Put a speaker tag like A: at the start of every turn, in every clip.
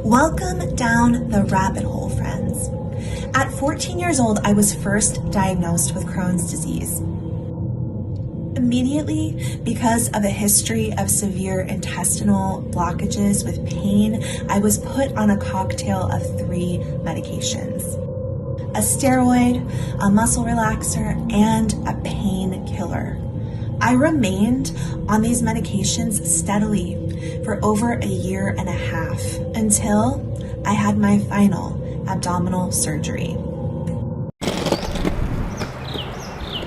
A: Welcome down the rabbit hole, friends. At 14 years old, I was first diagnosed with Crohn's disease. Immediately, because of a history of severe intestinal blockages with pain, I was put on a cocktail of 3 medications: a steroid, a muscle relaxer, and a painkiller. I remained on these medications steadily for over a year and a half until I had my final abdominal surgery.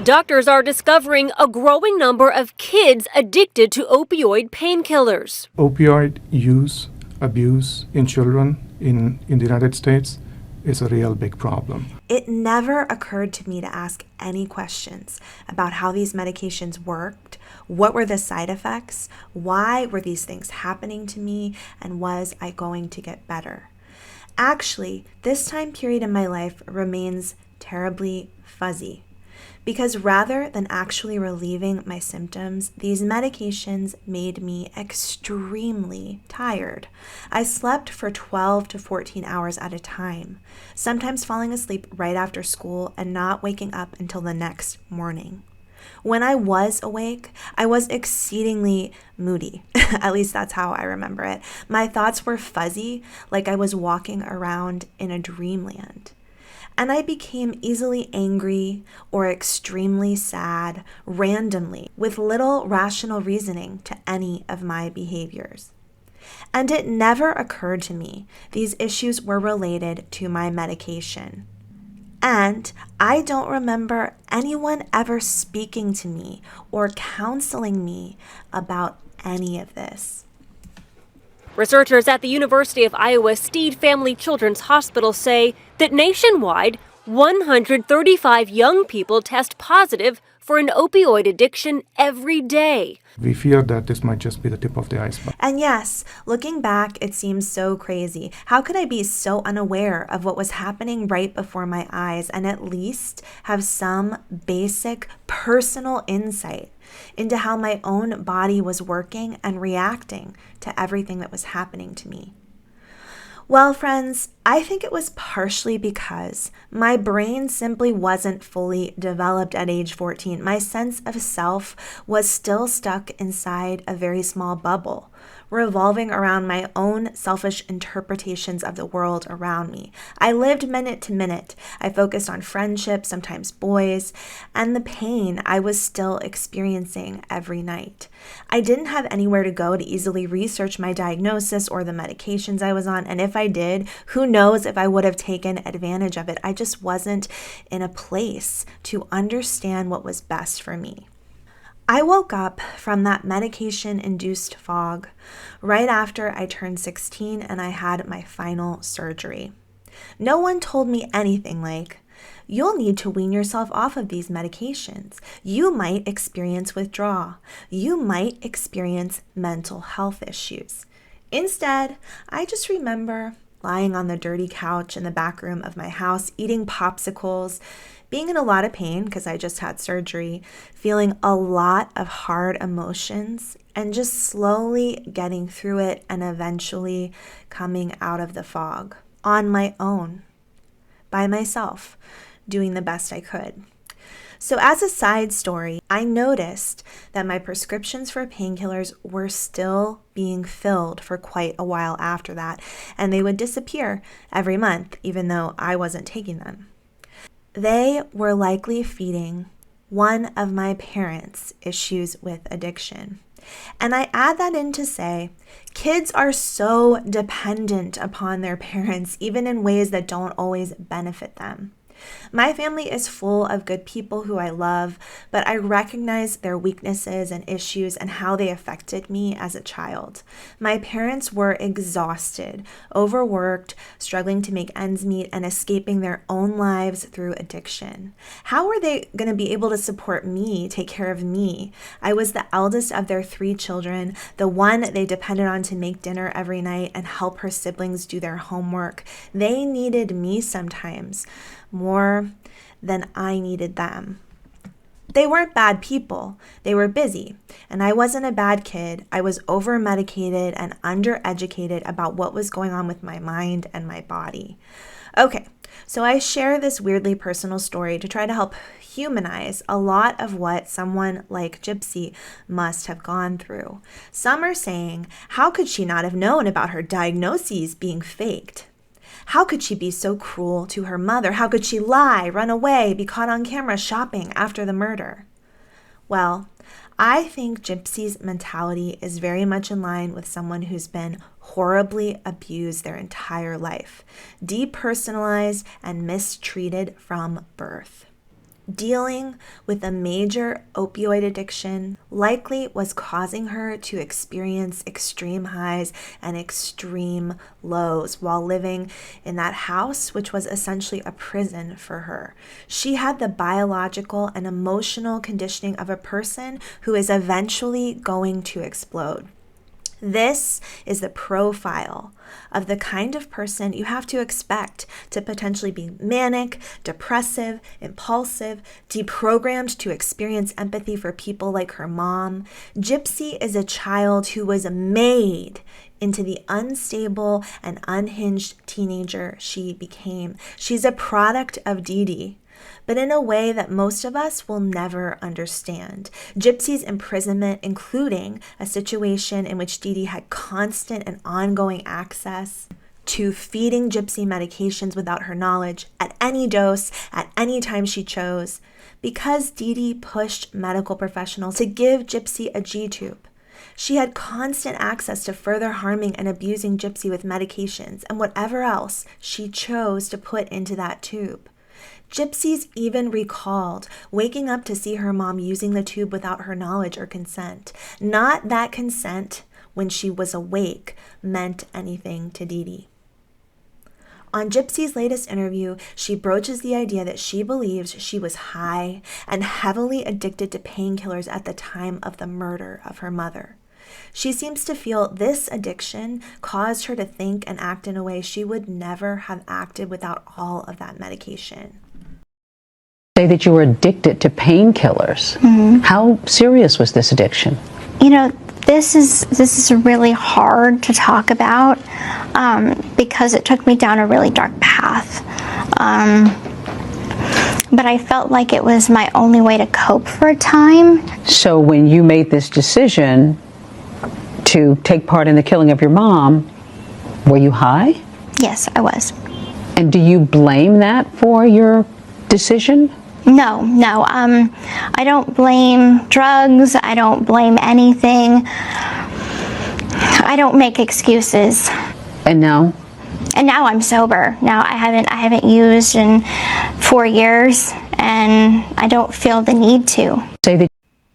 B: Doctors are discovering a growing number of kids addicted to opioid painkillers.
C: Opioid use, abuse in children in the United States is a real big problem.
A: It never occurred to me to ask any questions about how these medications worked, what were the side effects, why were these things happening to me, and was I going to get better? Actually, this time period in my life remains terribly fuzzy, because rather than actually relieving my symptoms, these medications made me extremely tired. I slept for 12 to 14 hours at a time, sometimes falling asleep right after school and not waking up until the next morning. When I was awake, I was exceedingly moody. At least that's how I remember it. My thoughts were fuzzy, like I was walking around in a dreamland. And I became easily angry or extremely sad randomly with little rational reasoning to any of my behaviors. And it never occurred to me these issues were related to my medication. And I don't remember anyone ever speaking to me or counseling me about any of this.
B: Researchers at the University of Iowa Stead Family Children's Hospital say that nationwide, 135 young people test positive for an opioid addiction every day.
C: We fear that this might just be the tip of the iceberg.
A: And yes, looking back, it seems so crazy. How could I be so unaware of what was happening right before my eyes and at least have some basic personal insight into how my own body was working and reacting to everything that was happening to me? Well, friends, I think it was partially because my brain simply wasn't fully developed at age 14. My sense of self was still stuck inside a very small bubble, revolving around my own selfish interpretations of the world around me. I lived minute to minute. I focused on friendship, sometimes boys, and the pain I was still experiencing every night. I didn't have anywhere to go to easily research my diagnosis or the medications I was on, and if I did, who knows if I would have taken advantage of it. I just wasn't in a place to understand what was best for me. I woke up from that medication-induced fog right after I turned 16 and I had my final surgery. No one told me anything like, "You'll need to wean yourself off of these medications. You might experience withdrawal. You might experience mental health issues." Instead, I just remember lying on the dirty couch in the back room of my house, eating popsicles, being in a lot of pain because I just had surgery, feeling a lot of hard emotions, and just slowly getting through it and eventually coming out of the fog on my own, by myself, doing the best I could. So as a side story, I noticed that my prescriptions for painkillers were still being filled for quite a while after that, and they would disappear every month, even though I wasn't taking them. They were likely feeding one of my parents' issues with addiction. And I add that in to say, kids are so dependent upon their parents, even in ways that don't always benefit them. My family is full of good people who I love, but I recognize their weaknesses and issues and how they affected me as a child. My parents were exhausted, overworked, struggling to make ends meet, and escaping their own lives through addiction. How were they going to be able to support me, take care of me? I was the eldest of their 3 children, the one they depended on to make dinner every night and help her siblings do their homework. They needed me sometimes more than I needed them. They weren't bad people. They were busy. And I wasn't a bad kid. I was over-medicated and undereducated about what was going on with my mind and my body. Okay, so I share this weirdly personal story to try to help humanize a lot of what someone like Gypsy must have gone through. Some are saying, how could she not have known about her diagnoses being faked? How could she be so cruel to her mother? How could she lie, run away, be caught on camera shopping after the murder? Well, I think Gypsy's mentality is very much in line with someone who's been horribly abused their entire life, depersonalized and mistreated from birth. Dealing with a major opioid addiction likely was causing her to experience extreme highs and extreme lows while living in that house, which was essentially a prison for her. She had the biological and emotional conditioning of a person who is eventually going to explode. This is the profile of the kind of person you have to expect to potentially be manic, depressive, impulsive, deprogrammed to experience empathy for people like her mom. Gypsy is a child who was made into the unstable and unhinged teenager she became. She's a product of Dee Dee, but in a way that most of us will never understand. Gypsy's imprisonment, including a situation in which Dee Dee had constant and ongoing access to feeding Gypsy medications without her knowledge, at any dose, at any time she chose, because Dee Dee pushed medical professionals to give Gypsy a G-tube. She had constant access to further harming and abusing Gypsy with medications and whatever else she chose to put into that tube. Gypsy's even recalled waking up to see her mom using the tube without her knowledge or consent. Not that consent, when she was awake, meant anything to Dee Dee. On Gypsy's latest interview, she broaches the idea that she believes she was high and heavily addicted to painkillers at the time of the murder of her mother. She seems to feel this addiction caused her to think and act in a way she would never have acted without all of that medication.
D: Say that you were addicted to painkillers. How serious was this addiction?
E: You know, this is really hard to talk about because it took me down a really dark path. But I felt like it was my only way to cope for a time.
D: So when you made this decision to take part in the killing of your mom, were you high?
E: Yes, I was.
D: And do you blame that for your decision?
E: No. I don't blame drugs. I don't blame anything. I don't make excuses.
D: And now?
E: And now I'm sober. Now I haven't used in 4 years, and I don't feel the need to.
D: Say that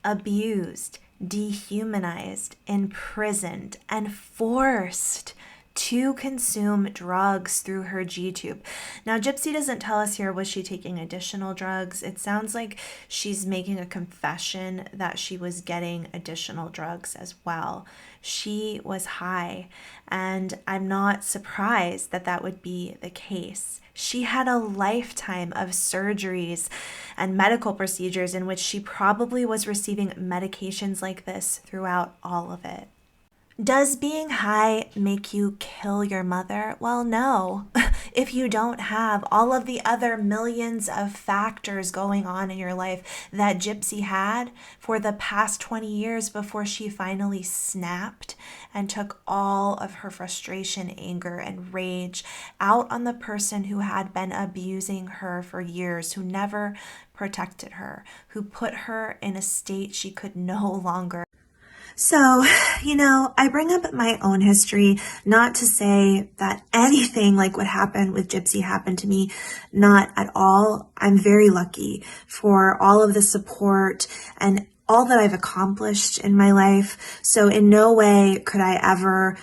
A: Abused, dehumanized, imprisoned, and forced to consume drugs through her G-tube. Now, Gypsy doesn't tell us here, was she taking additional drugs? It sounds like she's making a confession that she was getting additional drugs as well. She was high, and I'm not surprised that that would be the case. She had a lifetime of surgeries and medical procedures in which she probably was receiving medications like this throughout all of it. Does being high make you kill your mother? Well, no. If you don't have all of the other millions of factors going on in your life that Gypsy had for the past 20 years before she finally snapped and took all of her frustration, anger, and rage out on the person who had been abusing her for years, who never protected her, who put her in a state she could no longer. So, I bring up my own history, not to say that anything like what happened with Gypsy happened to me, not at all. I'm very lucky for all of the support and all that I've accomplished in my life. So in no way could I ever,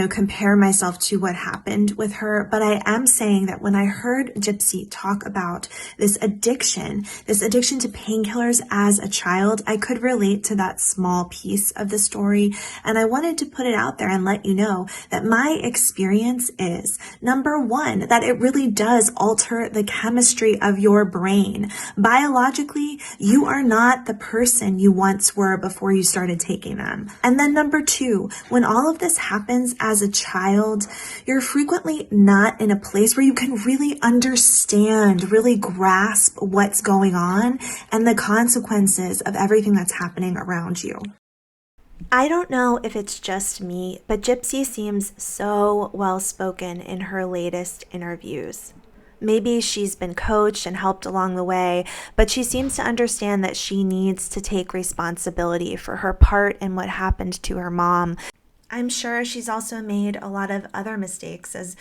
A: compare myself to what happened with her. But I am saying that when I heard Gypsy talk about this addiction to painkillers as a child, I could relate to that small piece of the story. And I wanted to put it out there and let you know that my experience is, number one, that it really does alter the chemistry of your brain. Biologically, you are not the person you once were before you started taking them. And then number two, when all of this happens as a child, you're frequently not in a place where you can really understand, really grasp what's going on and the consequences of everything that's happening around you. I don't know if it's just me, but Gypsy seems so well-spoken in her latest interviews. Maybe she's been coached and helped along the way, but she seems to understand that she needs to take responsibility for her part in what happened to her mom. I'm sure she's also made a lot of other mistakes, as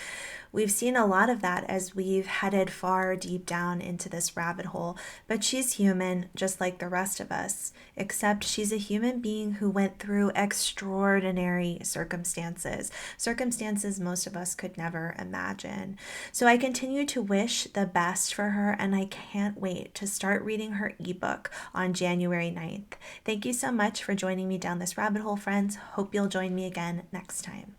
A: we've seen a lot of that as we've headed far deep down into this rabbit hole. But she's human, just like the rest of us, except she's a human being who went through extraordinary circumstances most of us could never imagine. So I continue to wish the best for her, and I can't wait to start reading her ebook on January 9th. Thank you so much for joining me down this rabbit hole, friends. Hope you'll join me again next time.